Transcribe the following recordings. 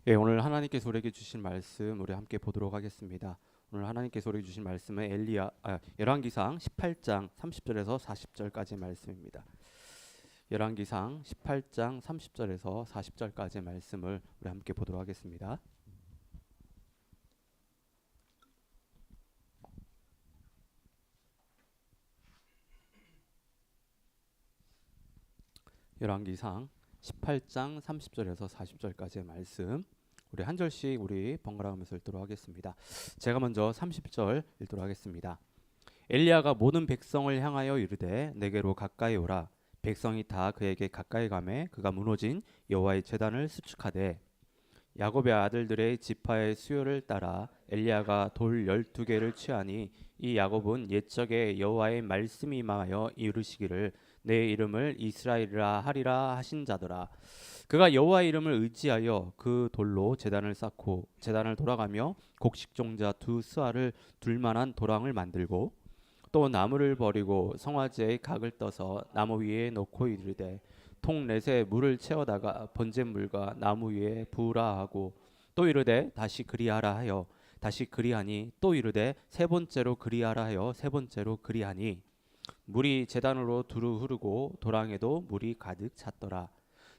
예, 오늘 하나님께서 우리에게 주신 말씀 우리 함께 보도록 하겠습니다. 오늘 하나님께서 우리에게 주신 말씀은 열왕기상 18장 30절에서 40절까지의 말씀입니다. 열왕기상 18장 30절에서 40절까지의 말씀을 우리 함께 보도록 하겠습니다. 열왕기상 18장 30절에서 40절까지의 말씀 우리 한 절씩 우리 번갈아가면서 읽도록 하겠습니다. 제가 먼저 30절 읽도록 하겠습니다. 엘리야가 모든 백성을 향하여 이르되 내게로 가까이 오라. 백성이 다 그에게 가까이 가매 그가 무너진 여호와의 제단을 수축하되 야곱의 아들들의 지파의 수요를 따라 엘리야가 돌 12개를 취하니 이 야곱은 옛적에 여호와의 말씀이 임하여 이르시기를 내 이름을 이스라엘이라 하리라 하신 자더라. 그가 여호와의 이름을 의지하여 그 돌로 제단을 쌓고 제단을 돌아가며 곡식종자 두 스아를 둘 만한 도랑을 만들고 또 나무를 버리고 성화제의 각을 떠서 나무 위에 놓고 이르되 통넷에 물을 채워다가 번제물과 나무 위에 부으라 하고 또 이르되 다시 그리하라 하여 다시 그리하니 또 이르되 세 번째로 그리하라 하여 세 번째로 그리하니 물이 제단으로 두루 흐르고 도랑에도 물이 가득 찼더라.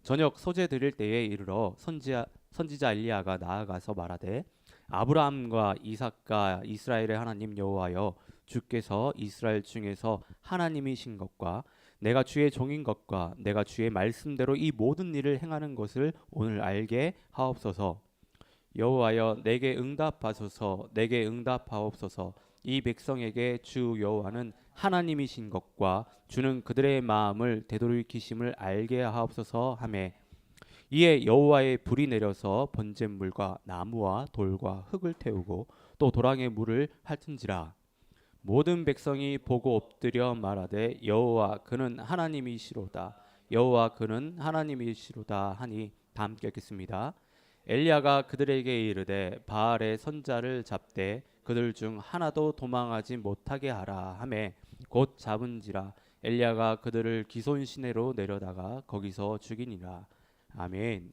저녁 소제 드릴 때에 이르러 선지자 엘리야가 나아가서 말하되 아브라함과 이삭과 이스라엘의 하나님 여호와여 주께서 이스라엘 중에서 하나님이신 것과 내가 주의 종인 것과 내가 주의 말씀대로 이 모든 일을 행하는 것을 오늘 알게 하옵소서. 여호와여 내게 응답하소서. 내게 응답하옵소서. 이 백성에게 주 여호와는 하나님이신 것과 주는 그들의 마음을 되돌이키심을 알게 하옵소서 하매 이에 여호와의 불이 내려서 번제물과 나무와 돌과 흙을 태우고 또 도랑에 물을 핥은지라. 모든 백성이 보고 엎드려 말하되 여호와 그는 하나님이시로다. 여호와 그는 하나님이시로다 하니 다 함께 읽겠습니다. 엘리야가 그들에게 이르되 바알의 선자를 잡되 그들 중 하나도 도망하지 못하게 하라 하매 곧 잡은지라. 엘리야가 그들을 기손 시내로 내려다가 거기서 죽이니라. 아멘.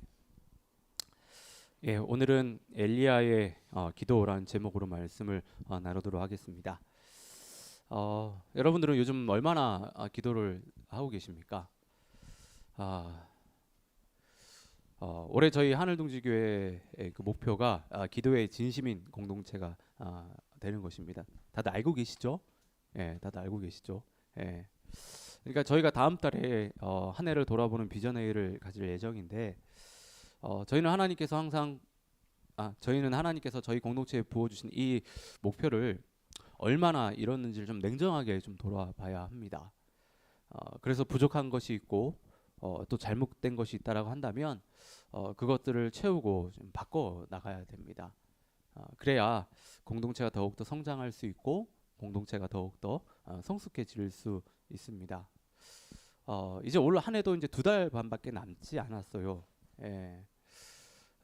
예, 오늘은 엘리야의 기도라는 제목으로 말씀을 나누도록 하겠습니다. 여러분들은 요즘 얼마나 기도를 하고 계십니까? 올해 저희 하늘동지교회의 그 목표가 기도의 진심인 공동체가 되는 것입니다. 다들 알고 계시죠? 예, 다들 알고 계시죠? 예. 그러니까 저희가 다음 달에 한 해를 돌아보는 비전 회의를 가질 예정인데 저희는 하나님께서 저희 공동체에 부어주신 이 목표를 얼마나 이뤘는지를 좀 냉정하게 좀 돌아봐야 합니다. 그래서 부족한 것이 있고 또 잘못된 것이 있다라고 한다면 그것들을 채우고 좀 바꿔 나가야 됩니다. 그래야 공동체가 더욱더 성장할 수 있고 공동체가 더욱더 성숙해질 수 있습니다. 이제 올 한 해도 이제 2달 반밖에 남지 않았어요. 예.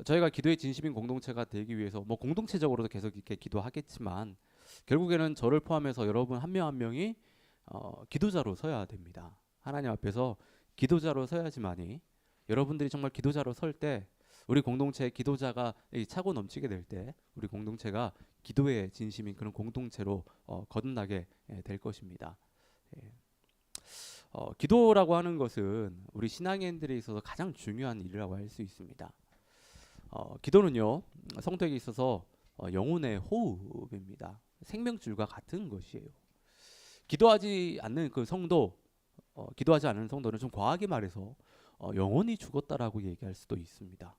저희가 기도의 진심인 공동체가 되기 위해서 뭐 공동체적으로도 계속 이렇게 기도하겠지만 결국에는 저를 포함해서 여러분 한 명 한 명이 기도자로 서야 됩니다. 하나님 앞에서 기도자로 서야지만이 여러분들이 정말 기도자로 설 때 우리 공동체의 기도자가 차고 넘치게 될 때 우리 공동체가 기도의 진심인 그런 공동체로 거듭나게 될 것입니다. 예. 기도라고 하는 것은 우리 신앙인들에 있어서 가장 중요한 일이라고 할 수 있습니다. 기도는요 성도에게 있어서 영혼의 호흡입니다. 생명줄과 같은 것이에요. 기도하지 않는 그 성도, 기도하지 않는 성도는 좀 과하게 말해서 영혼이 죽었다라고 얘기할 수도 있습니다.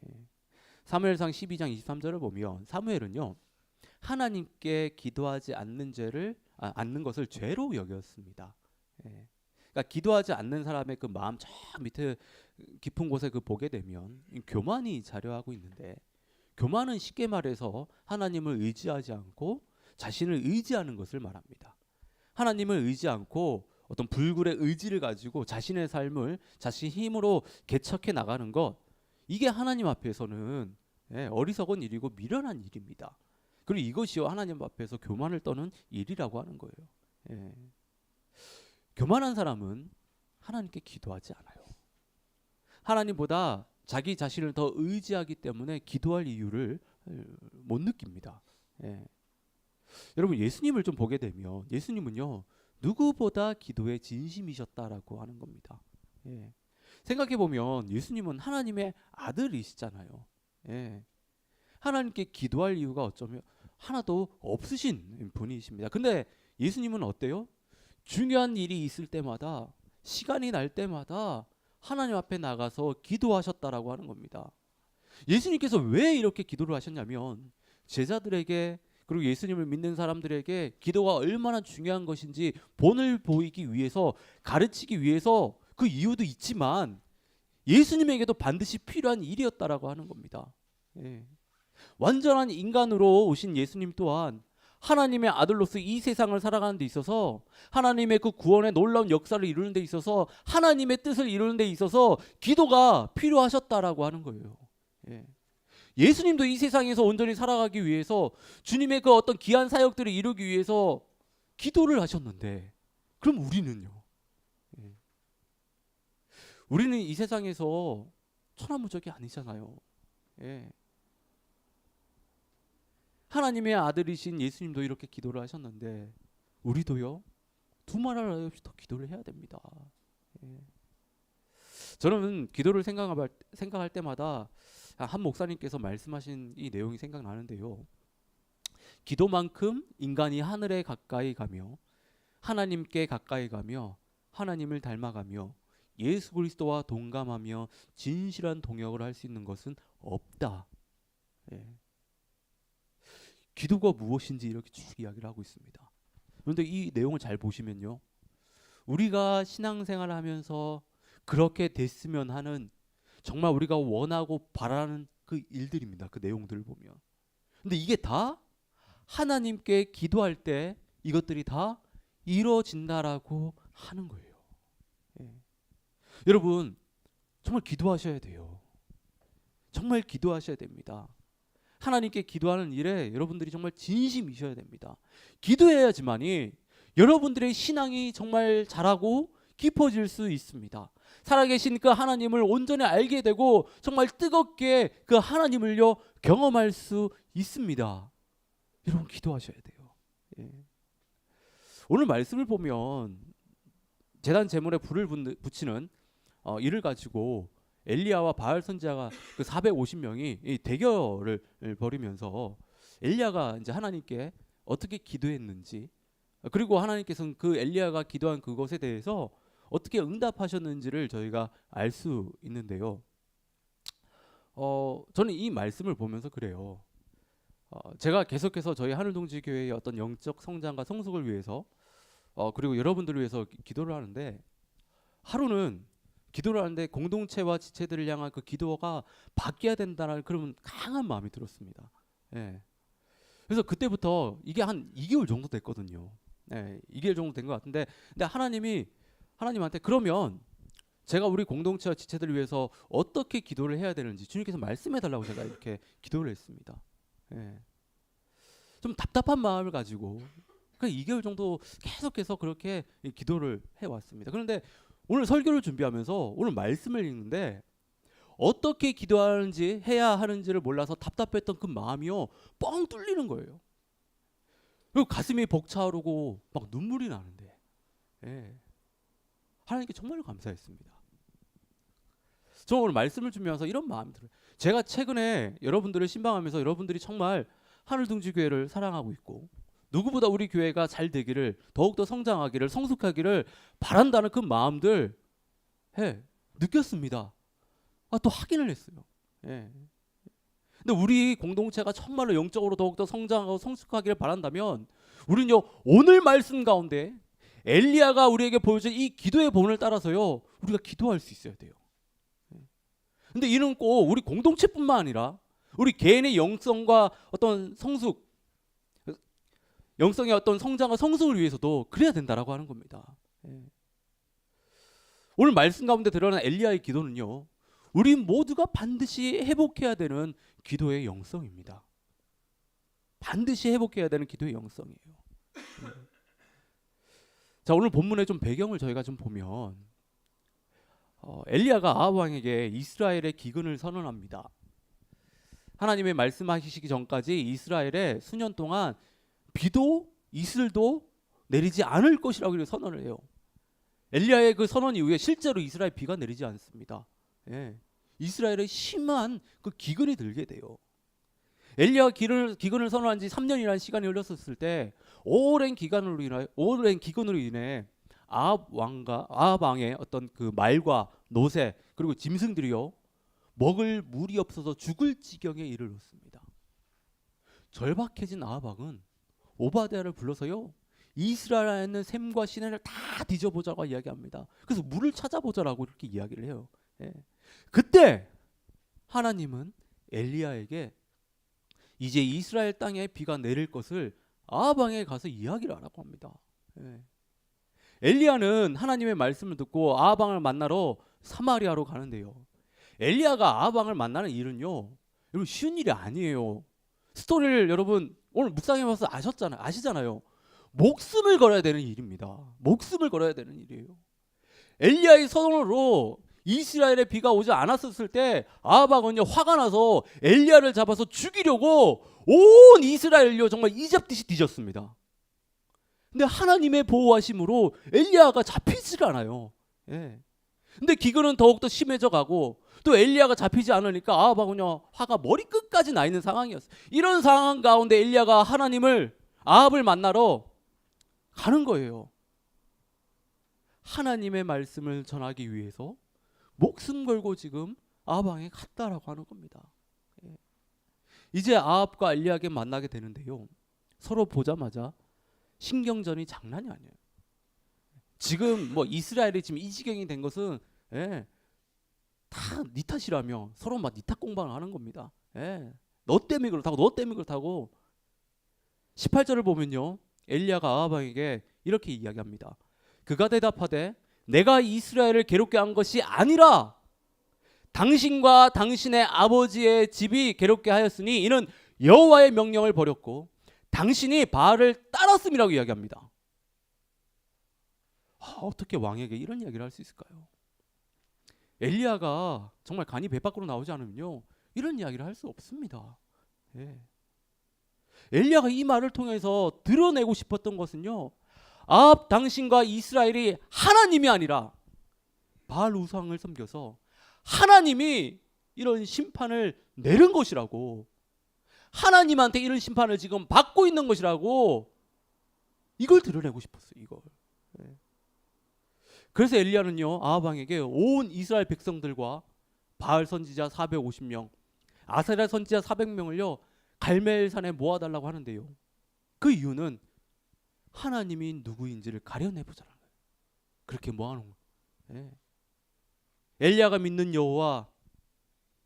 예. 사무엘상 12장 23절을 보면 사무엘은요 하나님께 기도하지 않는 것을 죄로 여겼습니다. 예. 그러니까 기도하지 않는 사람의 그 마음 저 밑에 깊은 곳에 그 보게 되면 교만이 자려하고 있는데 교만은 쉽게 말해서 하나님을 의지하지 않고 자신을 의지하는 것을 말합니다. 하나님을 의지 않고 어떤 불굴의 의지를 가지고 자신의 삶을 자신 힘으로 개척해 나가는 것, 이게 하나님 앞에서는 어리석은 일이고 미련한 일입니다. 그리고 이것이요 하나님 앞에서 교만을 떠는 일이라고 하는 거예요. 예. 교만한 사람은 하나님께 기도하지 않아요. 하나님보다 자기 자신을 더 의지하기 때문에 기도할 이유를 못 느낍니다. 예. 여러분 예수님을 좀 보게 되면 예수님은요 누구보다 기도에 진심이셨다라고 하는 겁니다. 예. 생각해 보면 예수님은 하나님의 아들이시잖아요. 예. 하나님께 기도할 이유가 어쩌면 하나도 없으신 분이십니다. 근데 예수님은 어때요? 중요한 일이 있을 때마다 시간이 날 때마다 하나님 앞에 나가서 기도하셨다라고 하는 겁니다. 예수님께서 왜 이렇게 기도를 하셨냐면 제자들에게 그리고 예수님을 믿는 사람들에게 기도가 얼마나 중요한 것인지 본을 보이기 위해서 가르치기 위해서 그 이유도 있지만 예수님에게도 반드시 필요한 일이었다라고 하는 겁니다. 예. 완전한 인간으로 오신 예수님 또한 하나님의 아들로서 이 세상을 살아가는 데 있어서 하나님의 그 구원의 놀라운 역사를 이루는 데 있어서 하나님의 뜻을 이루는 데 있어서 기도가 필요하셨다라고 하는 거예요. 예. 예수님도 이 세상에서 온전히 살아가기 위해서 주님의 그 어떤 귀한 사역들을 이루기 위해서 기도를 하셨는데 그럼 우리는요? 예. 우리는 이 세상에서 천하무적이 아니잖아요. 예. 하나님의 아들이신 예수님도 이렇게 기도를 하셨는데 우리도요 두말할 나위 없이 더 기도를 해야 됩니다. 예. 저는 기도를 생각할 때마다 한 목사님께서 말씀하신 이 내용이 생각나는데요. 기도만큼 인간이 하늘에 가까이 가며 하나님께 가까이 가며 하나님을 닮아가며 예수 그리스도와 동감하며 진실한 동역을 할 수 있는 것은 없다. 예. 기도가 무엇인지 이렇게 쭉 이야기를 하고 있습니다. 그런데 이 내용을 잘 보시면요. 우리가 신앙생활을 하면서 그렇게 됐으면 하는 정말 우리가 원하고 바라는 그 일들입니다. 그 내용들을 보면. 근데 이게 다 하나님께 기도할 때 이것들이 다 이루어진다라고 하는 거예요. 예. 여러분 정말 기도하셔야 돼요. 정말 기도하셔야 됩니다. 하나님께 기도하는 일에 여러분들이 정말 진심이셔야 됩니다. 기도해야지만이 여러분들의 신앙이 정말 자라고 깊어질 수 있습니다. 살아계신 그 하나님을 온전히 알게 되고 정말 뜨겁게 그 하나님을요 경험할 수 있습니다. 여러분 기도하셔야 돼요. 예. 오늘 말씀을 보면 제단 제물에 불을 붙이는 일을 가지고 엘리야와 바알 선지자가 그 450명이 이 대결을 벌이면서 엘리야가 이제 하나님께 어떻게 기도했는지 그리고 하나님께서는 그 엘리야가 기도한 그것에 대해서 어떻게 응답하셨는지를 저희가 알 수 있는데요. 저는 이 말씀을 보면서 그래요. 제가 계속해서 저희 하늘동지교회의 어떤 영적 성장과 성숙을 위해서 그리고 여러분들을 위해서 기도를 하는데 하루는 기도를 하는데 공동체와 지체들을 향한 그 기도가 바뀌어야 된다는 그런 강한 마음이 들었습니다. 예. 그래서 그때부터 이게 한 2개월 정도 됐거든요. 예, 2개월 정도 된 것 같은데 근데 하나님한테 그러면 제가 우리 공동체와 지체들을 위해서 어떻게 기도를 해야 되는지 주님께서 말씀해 달라고 제가 이렇게 기도를 했습니다. 예. 좀 답답한 마음을 가지고 그 2개월 정도 계속해서 그렇게 기도를 해왔습니다. 그런데 오늘 설교를 준비하면서 오늘 말씀을 읽는데 어떻게 기도하는지 해야 하는지를 몰라서 답답했던 그 마음이요 뻥 뚫리는 거예요. 그리고 가슴이 벅차오르고 막 눈물이 나는데 예. 하나님께 정말 감사했습니다. 저 오늘 말씀을 준비하면서 이런 마음이 들어요. 제가 최근에 여러분들을 신방하면서 여러분들이 정말 하늘둥지교회를 사랑하고 있고 누구보다 우리 교회가 잘 되기를 더욱더 성장하기를 성숙하기를 바란다는 그 마음들 느꼈습니다. 또 확인을 했어요. 예. 근데 우리 공동체가 정말로 영적으로 더욱더 성장하고 성숙하기를 바란다면 우리는요 오늘 말씀 가운데 엘리야가 우리에게 보여준 이 기도의 본을 따라서요 우리가 기도할 수 있어야 돼요. 근데 이는 꼭 우리 공동체뿐만 아니라 우리 개인의 영성과 어떤 성숙 영성의 어떤 성장과 성숙을 위해서도 그래야 된다라고 하는 겁니다. 오늘 말씀 가운데 드러난 엘리야의 기도는요 우리 모두가 반드시 회복해야 되는 기도의 영성입니다. 반드시 회복해야 되는 기도의 영성이에요. 자 오늘 본문의 좀 배경을 저희가 좀 보면 엘리야가 아합 왕에게 이스라엘의 기근을 선언합니다. 하나님의 말씀하시기 전까지 이스라엘에 수년 동안 비도 이슬도 내리지 않을 것이라고 선언을 해요. 엘리야의 그 선언 이후에 실제로 이스라엘 비가 내리지 않습니다. 예. 이스라엘에 심한 그 기근이 들게 돼요. 엘리야가 기근을 선언한 지 3년이라는 시간이 흘렀을 때 오랜 기근으로 인해 아합 왕의 어떤 그 말과 노새 그리고 짐승들이요 먹을 물이 없어서 죽을 지경에 이르렀습니다. 절박해진 아합 왕은 오바댜를 불러서요 이스라엘에 있는 샘과 시내를 다 뒤져보자고 이야기합니다. 그래서 물을 찾아보자라고 이렇게 이야기를 해요. 예. 그때 하나님은 엘리야에게 이제 이스라엘 땅에 비가 내릴 것을 아합 왕에 가서 이야기를 하라고 합니다. 예. 엘리야는 하나님의 말씀을 듣고 아합 왕을 만나러 사마리아로 가는데요. 엘리야가 아합 왕을 만나는 일은요, 여러분 쉬운 일이 아니에요. 스토리를 여러분 오늘 묵상해봐서 아시잖아요. 목숨을 걸어야 되는 일입니다. 목숨을 걸어야 되는 일이에요. 엘리야의 선언으로 이스라엘에 비가 오지 않았을 때 아합 왕은요 화가 나서 엘리야를 잡아서 죽이려고 온 이스라엘요 정말 이잡듯이 뒤졌습니다. 근데 하나님의 보호하심으로 엘리야가 잡히질 않아요. 예. 근데 기근은 더욱더 심해져 가고 또 엘리야가 잡히지 않으니까 아합 왕은요 화가 머리끝까지 나 있는 상황이었어요. 이런 상황 가운데 엘리야가 아합을 만나러 가는 거예요. 하나님의 말씀을 전하기 위해서 목숨 걸고 지금 아합 왕에 갔다라고 하는 겁니다. 예. 이제 아합과 엘리야에게 만나게 되는데요. 서로 보자마자 신경전이 장난이 아니에요. 지금 뭐 이스라엘이 지금 이 지경이 된 것은 예, 다 네 탓이라며 서로 막 네 탓 공방을 하는 겁니다. 예. 너 때문에 그렇다고 18절을 보면요. 엘리야가 아합 왕에게 이렇게 이야기합니다. 그가 대답하되 내가 이스라엘을 괴롭게 한 것이 아니라 당신과 당신의 아버지의 집이 괴롭게 하였으니 이는 여호와의 명령을 버렸고 당신이 바알을 따랐음이라고 이야기합니다. 어떻게 왕에게 이런 이야기를 할 수 있을까요? 엘리야가 정말 간이 배 밖으로 나오지 않으면요 이런 이야기를 할 수 없습니다. 예. 엘리야가 이 말을 통해서 드러내고 싶었던 것은요 아합 당신과 이스라엘이 하나님이 아니라 바알 우상을 섬겨서 하나님이 이런 심판을 내린 것이라고, 하나님한테 이런 심판을 지금 받고 있는 것이라고, 이걸 드러내고 싶었어요. 이걸. 그래서 엘리야는요 아합 왕에게 온 이스라엘 백성들과 바알 선지자 450명, 아세라 선지자 400명을요 갈멜산에 모아달라고 하는데요. 그 이유는 하나님이 누구인지를 가려내보자는 거예요. 그렇게 모아놓은 거예요. 엘리야가 믿는 여호와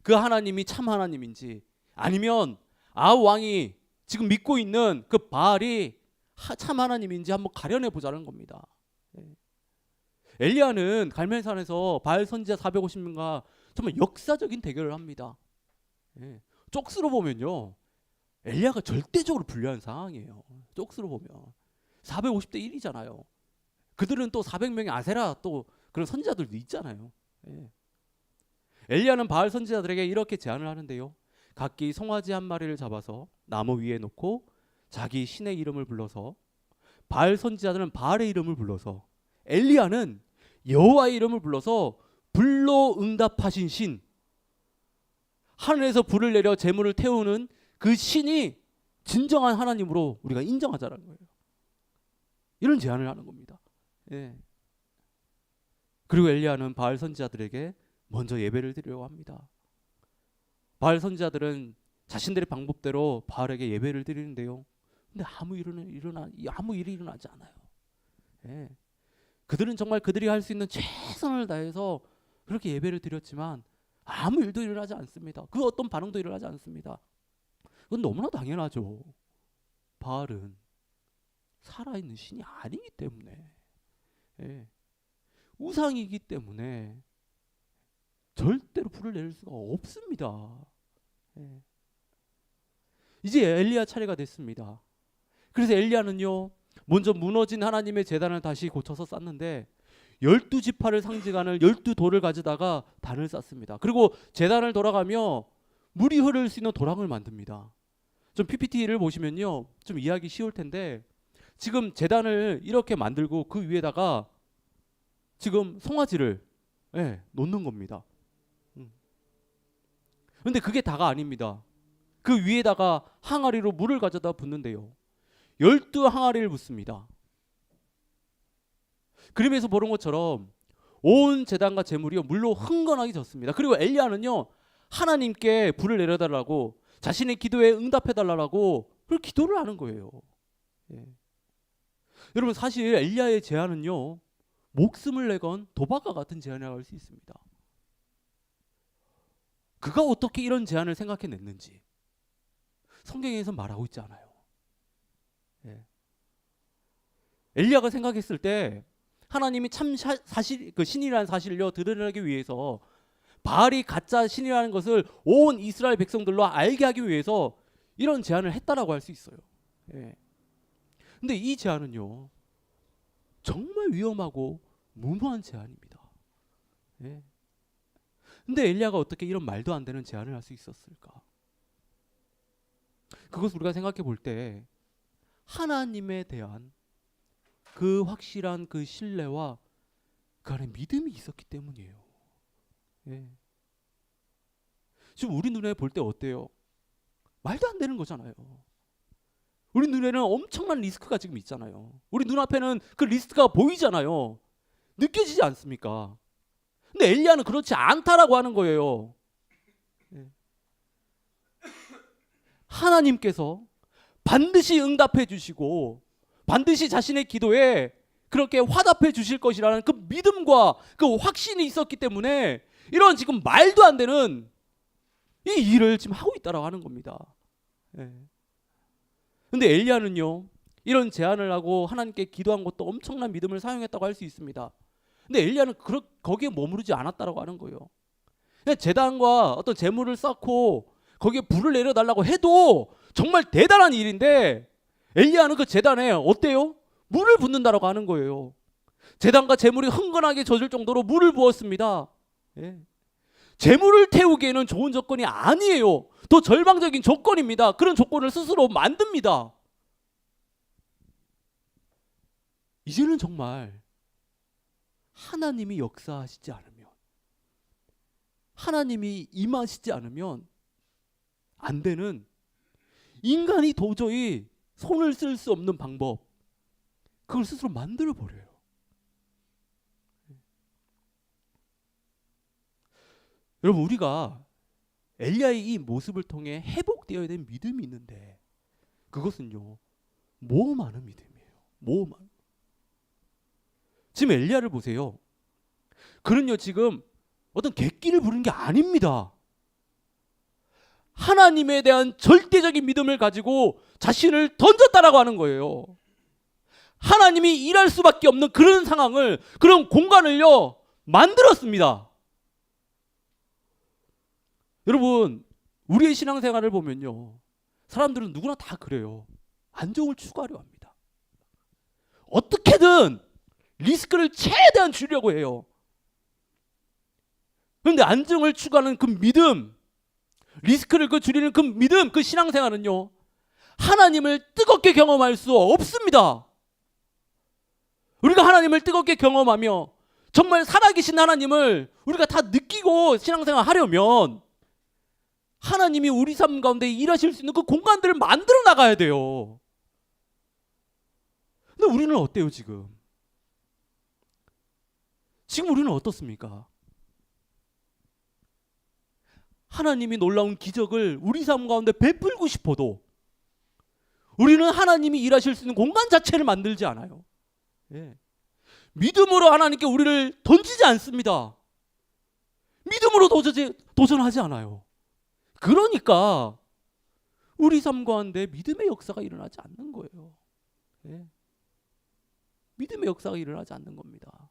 그 하나님이 참 하나님인지 아니면 아합 왕이 지금 믿고 있는 그 바알이 참 하나님인지 한번 가려내보자는 겁니다. 엘리야는 갈멜산에서 바알 선지자 450명과 정말 역사적인 대결을 합니다. 쪽수로 보면요 엘리야가 절대적으로 불리한 상황이에요. 쪽수로 보면 450대 1이잖아요. 그들은 또 400명의 아세라 또 그런 선지자들도 있잖아요. 엘리야는 바알 선지자들에게 이렇게 제안을 하는데요. 각기 송아지 한 마리를 잡아서 나무 위에 놓고 자기 신의 이름을 불러서, 바알 선지자들은 바알의 이름을 불러서, 엘리야는 여호와의 이름을 불러서 불로 응답하신 신, 하늘에서 불을 내려 재물을 태우는 그 신이 진정한 하나님으로 우리가 인정하자는 거예요. 이런 제안을 하는 겁니다. 그리고 엘리야는 바알 선지자들에게 먼저 예배를 드리려고 합니다. 바알 선지자들은 자신들의 방법대로 바알에게 예배를 드리는데요. 근데 아무 일이 일어나지 않아요. 그들은 정말 그들이 할 수 있는 최선을 다해서 그렇게 예배를 드렸지만 아무 일도 일어나지 않습니다. 그 어떤 반응도 일어나지 않습니다. 그건 너무나 당연하죠. 바알은 살아있는 신이 아니기 때문에, 우상이기 때문에 절대로 불을 내릴 수가 없습니다. 이제 엘리야 차례가 됐습니다. 그래서 엘리야는요 먼저 무너진 하나님의 제단을 다시 고쳐서 쌓는데 12지파를 상징하는 12돌을 가져다가 단을 쌓습니다. 그리고 제단을 돌아가며 물이 흐를 수 있는 도랑을 만듭니다. 좀 PPT를 보시면요, 좀 이해하기 쉬울 텐데 지금 제단을 이렇게 만들고 그 위에다가 지금 송아지를 놓는 겁니다. 근데 그게 다가 아닙니다. 그 위에다가 항아리로 물을 가져다 붓는데요, 12항아리를 붓습니다. 그림에서 보는 것처럼 온 제단과 제물이 물로 흥건하게 졌습니다. 그리고 엘리야는요, 하나님께 불을 내려달라고, 자신의 기도에 응답해달라고 그걸 기도를 하는 거예요. 여러분, 사실 엘리야의 제안은요, 목숨을 내건 도박과 같은 제안이라고 할 수 있습니다. 그가 어떻게 이런 제안을 생각해냈는지 성경에서 말하고 있지 않아요. 엘리야가 생각했을 때 하나님이 참 사실 그 신이라는 사실을요 드러내기 위해서, 바알이 가짜 신이라는 것을 온 이스라엘 백성들로 알게 하기 위해서 이런 제안을 했다라고 할 수 있어요. 근데 이 제안은요, 정말 위험하고 무모한 제안입니다. 근데 엘리야가 어떻게 이런 말도 안 되는 제안을 할 수 있었을까? 그것을 우리가 생각해 볼 때 하나님에 대한 그 확실한 그 신뢰와 그 안에 믿음이 있었기 때문이에요. 지금 우리 눈에 볼 때 어때요? 말도 안 되는 거잖아요. 우리 눈에는 엄청난 리스크가 지금 있잖아요. 우리 눈앞에는 그 리스크가 보이잖아요. 느껴지지 않습니까? 근데 엘리야는 그렇지 않다라고 하는 거예요. 하나님께서 반드시 응답해 주시고 반드시 자신의 기도에 그렇게 화답해 주실 것이라는 그 믿음과 그 확신이 있었기 때문에 이런 지금 말도 안 되는 이 일을 지금 하고 있다라고 하는 겁니다. 근데 엘리야는요, 이런 제안을 하고 하나님께 기도한 것도 엄청난 믿음을 사용했다고 할 수 있습니다. 근데 엘리야는 거기에 머무르지 않았다라고 하는 거예요. 그냥 제단과 어떤 제물을 쌓고 거기에 불을 내려달라고 해도 정말 대단한 일인데, 엘리야는 그 제단에 어때요? 물을 붓는다라고 하는 거예요. 제단과 제물이 흥건하게 젖을 정도로 물을 부었습니다. 제물을 태우기에는 좋은 조건이 아니에요. 더 절망적인 조건입니다. 그런 조건을 스스로 만듭니다. 이제는 정말 하나님이 역사하시지 않으면, 하나님이 임하시지 않으면 안 되는, 인간이 도저히 손을 쓸 수 없는 방법, 그걸 스스로 만들어 버려요. 여러분, 우리가 엘리야의 이 모습을 통해 회복되어야 될 믿음이 있는데, 그것은요, 모험하는 믿음이에요. 모험하는. 지금 엘리야를 보세요. 그는요, 지금 어떤 객기를 부르는 게 아닙니다. 하나님에 대한 절대적인 믿음을 가지고 자신을 던졌다라고 하는 거예요. 하나님이 일할 수밖에 없는 그런 상황을, 그런 공간을요 만들었습니다. 여러분, 우리의 신앙생활을 보면요, 사람들은 누구나 다 그래요. 안정을 추구하려 합니다. 어떻게든 리스크를 최대한 줄이려고 해요. 그런데 안정을 추구하는 그 믿음, 리스크를 줄이는 그 믿음, 그 신앙생활은요, 하나님을 뜨겁게 경험할 수 없습니다. 우리가 하나님을 뜨겁게 경험하며 정말 살아계신 하나님을 우리가 다 느끼고 신앙생활 하려면 하나님이 우리 삶 가운데 일하실 수 있는 그 공간들을 만들어 나가야 돼요. 근데 우리는 어때요, 지금? 지금 우리는 어떻습니까? 하나님이 놀라운 기적을 우리 삶 가운데 베풀고 싶어도 우리는 하나님이 일하실 수 있는 공간 자체를 만들지 않아요. 믿음으로 하나님께 우리를 던지지 않습니다. 믿음으로 도전하지 않아요. 그러니까 우리 삶 가운데 믿음의 역사가 일어나지 않는 거예요. 믿음의 역사가 일어나지 않는 겁니다.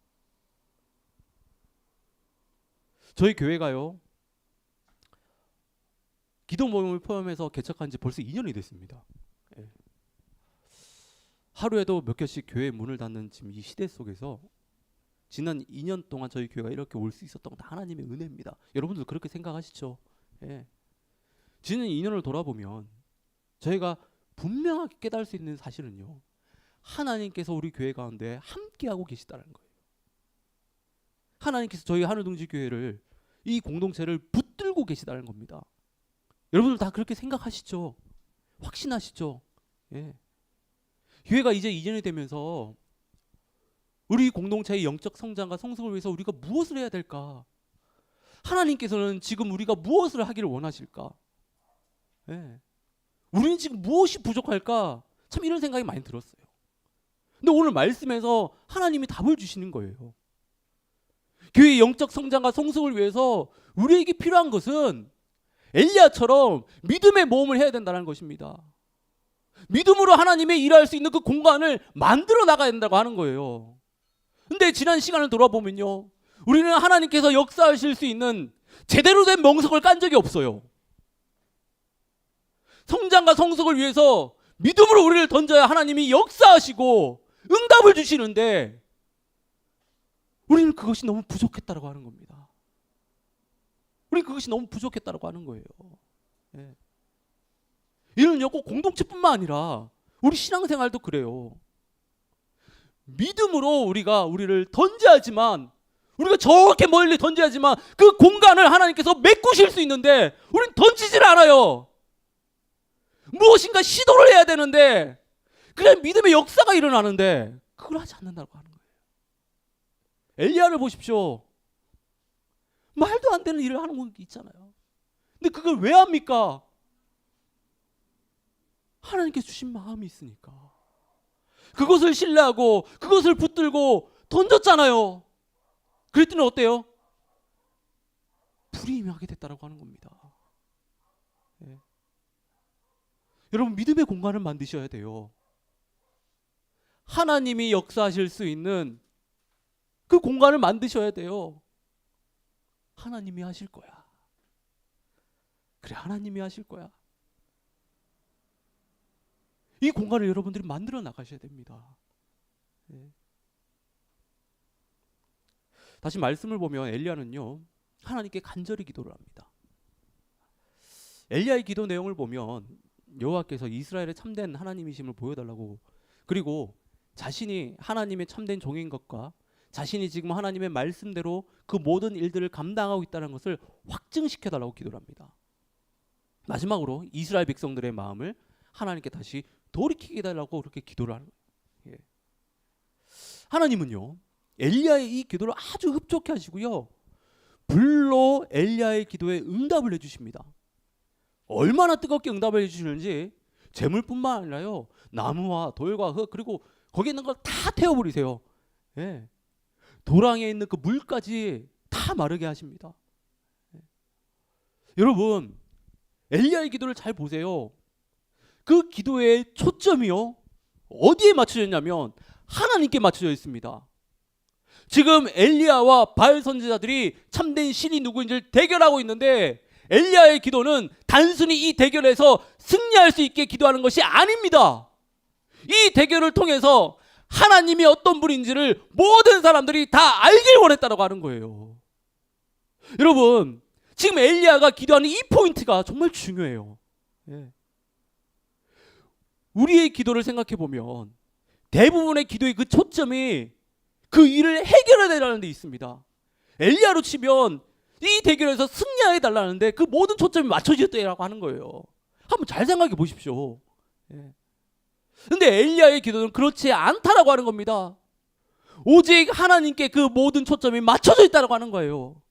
저희 교회가요, 기도 모임을 포함해서 개척한 지 벌써 2년이 됐습니다. 하루에도 몇 개씩 교회 문을 닫는 지금 이 시대 속에서 지난 2년 동안 저희 교회가 이렇게 올 수 있었던 건 다 하나님의 은혜입니다. 여러분들 그렇게 생각하시죠? 예. 지난 2년을 돌아보면 저희가 분명하게 깨달을 수 있는 사실은요, 하나님께서 우리 교회 가운데 함께하고 계시다는 거예요. 하나님께서 저희 하늘동지교회를, 이 공동체를 붙들고 계시다는 겁니다. 여러분들 다 그렇게 생각하시죠? 확신하시죠? 예. 교회가 이제 2년이 되면서 우리 공동체의 영적 성장과 성숙을 위해서 우리가 무엇을 해야 될까? 하나님께서는 지금 우리가 무엇을 하기를 원하실까? 예. 우리는 지금 무엇이 부족할까? 참 이런 생각이 많이 들었어요. 근데 오늘 말씀에서 하나님이 답을 주시는 거예요. 교회의 영적 성장과 성숙을 위해서 우리에게 필요한 것은 엘리야처럼 믿음의 모험을 해야 된다는 것입니다. 믿음으로 하나님의 일할 수 있는 그 공간을 만들어 나가야 된다고 하는 거예요. 근데 지난 시간을 돌아보면요, 우리는 하나님께서 역사하실 수 있는 제대로 된 명석을 깐 적이 없어요. 성장과 성숙을 위해서 믿음으로 우리를 던져야 하나님이 역사하시고 응답을 주시는데, 우리는 그것이 너무 부족했다고 하는 겁니다. 우리는 그것이 너무 부족했다고 하는 거예요. 예. 이는요, 꼭 공동체뿐만 아니라 우리 신앙생활도 그래요. 믿음으로 우리가 우리를 던져야지만, 우리가 저렇게 멀리 던져야지만 그 공간을 하나님께서 메꾸실 수 있는데 우리는 던지질 않아요. 무엇인가 시도를 해야 되는데, 그래 믿음의 역사가 일어나는데 그걸 하지 않는다고 하는 거예요. 엘리야를 보십시오. 말도 안 되는 일을 하는 건 있잖아요. 근데 그걸 왜 합니까? 하나님께 주신 마음이 있으니까. 그것을 신뢰하고 그것을 붙들고 던졌잖아요. 그랬더니 어때요? 불이 임하게 됐다고 하는 겁니다. 예. 여러분, 믿음의 공간을 만드셔야 돼요. 하나님이 역사하실 수 있는 그 공간을 만드셔야 돼요. 하나님이 하실 거야. 그래, 하나님이 하실 거야. 이 공간을 여러분들이 만들어 나가셔야 됩니다. 네. 다시 말씀을 보면 엘리야는요, 하나님께 간절히 기도를 합니다. 엘리야의 기도 내용을 보면 여호와께서 이스라엘의 참된 하나님이심을 보여달라고, 그리고 자신이 하나님의 참된 종인 것과 자신이 지금 하나님의 말씀대로 그 모든 일들을 감당하고 있다는 것을 확증시켜달라고 기도를 합니다. 마지막으로 이스라엘 백성들의 마음을 하나님께 다시 돌이키게 해달라고 그렇게 기도를 하는 거예요. 예. 하나님은요, 엘리야의 이 기도를 아주 흡족해 하시고요, 불로 엘리야의 기도에 응답을 해주십니다. 얼마나 뜨겁게 응답을 해주시는지 재물뿐만 아니라요, 나무와 돌과 흙, 그리고 거기에 있는 걸 다 태워버리세요. 예. 도랑에 있는 그 물까지 다 마르게 하십니다. 예. 여러분, 엘리야의 기도를 잘 보세요. 그 기도의 초점이요, 어디에 맞춰져 있냐면 하나님께 맞춰져 있습니다. 지금 엘리야와 바알 선지자들이 참된 신이 누구인지를 대결하고 있는데, 엘리야의 기도는 단순히 이 대결에서 승리할 수 있게 기도하는 것이 아닙니다. 이 대결을 통해서 하나님이 어떤 분인지를 모든 사람들이 다 알길 원했다고 하는 거예요. 여러분, 지금 엘리야가 기도하는 이 포인트가 정말 중요해요. 예. 우리의 기도를 생각해 보면 대부분의 기도의 그 초점이 그 일을 해결해야 되라는 데 있습니다. 엘리야로 치면 이 대결에서 승리해 달라는데 그 모든 초점이 맞춰졌다고 하는 거예요. 한번 잘 생각해 보십시오. 예. 근데 엘리야의 기도는 그렇지 않다라고 하는 겁니다. 오직 하나님께 그 모든 초점이 맞춰져 있다고 하는 거예요.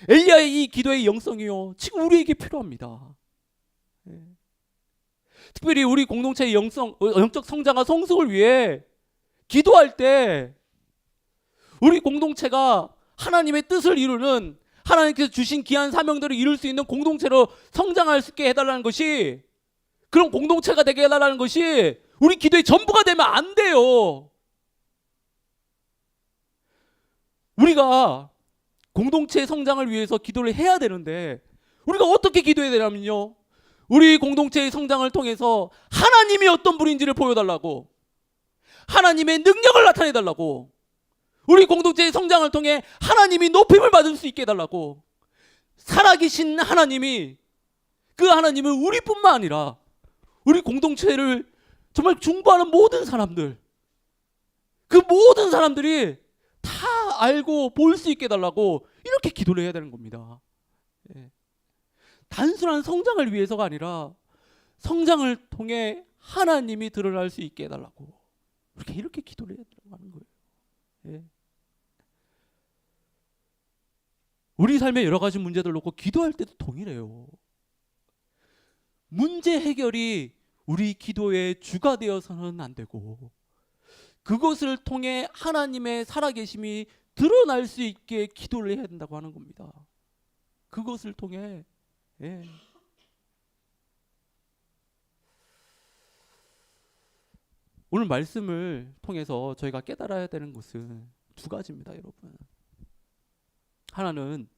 엘리야의 이 기도의 영성이요, 지금 우리에게 필요합니다. 예. 특별히 우리 공동체의 영적 성장과 성숙을 위해 기도할 때 우리 공동체가 하나님의 뜻을 이루는, 하나님께서 주신 귀한 사명들을 이룰 수 있는 공동체로 성장할 수 있게 해달라는 것이, 그런 공동체가 되게 해달라는 것이 우리 기도의 전부가 되면 안 돼요. 우리가 공동체의 성장을 위해서 기도를 해야 되는데 우리가 어떻게 기도해야 되냐면요, 우리 공동체의 성장을 통해서 하나님이 어떤 분인지를 보여달라고, 하나님의 능력을 나타내달라고, 우리 공동체의 성장을 통해 하나님이 높임을 받을 수 있게 해달라고. 살아계신 하나님이, 그 하나님은 우리뿐만 아니라 우리 공동체를 정말 중보하는 모든 사람들, 그 모든 사람들이 다 알고 볼 수 있게 해달라고 이렇게 기도를 해야 되는 겁니다. 예. 단순한 성장을 위해서가 아니라 성장을 통해 하나님이 드러날 수 있게 해달라고 이렇게 기도를 해야 되는 거예요. 예. 우리 삶의 여러 가지 문제들 놓고 기도할 때도 동일해요. 문제 해결이 우리 기도의 주가 되어서는 안 되고, 그것을 통해 하나님의 살아계심이 드러날 수 있게 기도를 해야 된다고 하는 겁니다. 그것을 통해. 예. 오늘 말씀을 통해서 저희가 깨달아야 되는 것은 두 가지입니다, 여러분. 하나는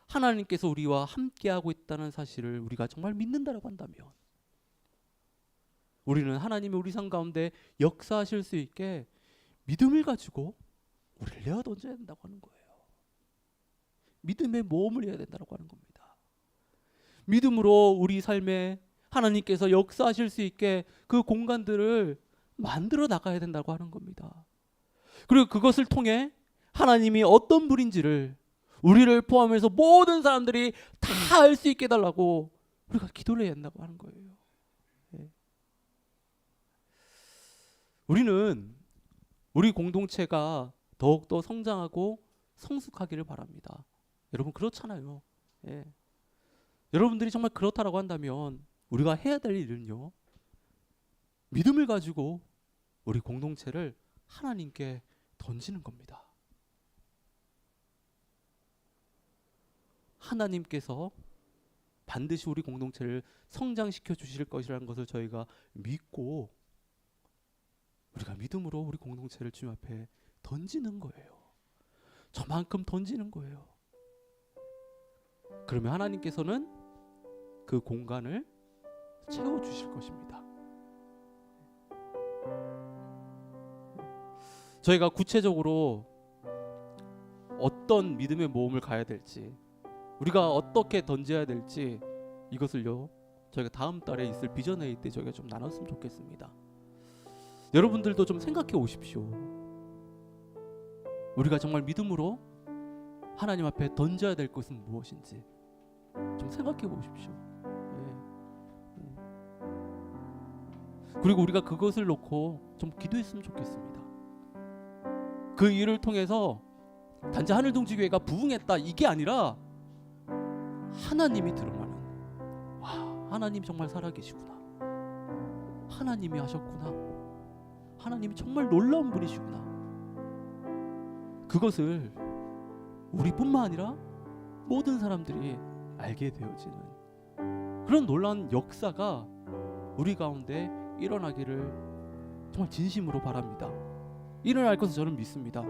하나님께서 우리와 함께하고 있다는 사실을 우리가 정말 믿는다라고 한다면, 우리는 하나님이 우리 삶 가운데 역사하실 수 있게 믿음을 가지고 우리를 내어 던져야 된다고 하는 거예요. 믿음의 모험을 해야 된다고 하는 겁니다. 믿음으로 우리 삶에 하나님께서 역사하실 수 있게 그 공간들을 만들어 나가야 된다고 하는 겁니다. 그리고 그것을 통해 하나님이 어떤 분인지를 우리를 포함해서 모든 사람들이 다 알 수 있게 해달라고 우리가 기도를 해야 한다고 하는 거예요. 예. 우리는 우리 공동체가 더욱더 성장하고 성숙하기를 바랍니다. 여러분 그렇잖아요. 예. 여러분들이 정말 그렇다라고 한다면 우리가 해야 될 일은요, 믿음을 가지고 우리 공동체를 하나님께 던지는 겁니다. 하나님께서 반드시 우리 공동체를 성장시켜 주실 것이라는 것을 저희가 믿고 우리가 믿음으로 우리 공동체를 주님 앞에 던지는 거예요. 저만큼 던지는 거예요. 그러면 하나님께서는 그 공간을 채워주실 것입니다. 저희가 구체적으로 어떤 믿음의 모험을 가야 될지, 우리가 어떻게 던져야 될지, 이것을요 저희가 다음 달에 있을 비전회의 때 저희가 좀 나눴으면 좋겠습니다. 여러분들도 좀 생각해 오십시오. 우리가 정말 믿음으로 하나님 앞에 던져야 될 것은 무엇인지 좀 생각해 보십시오. 그리고 우리가 그것을 놓고 좀 기도했으면 좋겠습니다. 그 일을 통해서 단지 하늘동지교회가 부흥했다 이게 아니라 하나님이 드러나는, 와, 하나님 정말 살아계시구나, 하나님이 하셨구나, 하나님이 정말 놀라운 분이시구나, 그것을 우리뿐만 아니라 모든 사람들이 알게 되어지는 그런 놀라운 역사가 우리 가운데 일어나기를 정말 진심으로 바랍니다. 일어날 것을 저는 믿습니다.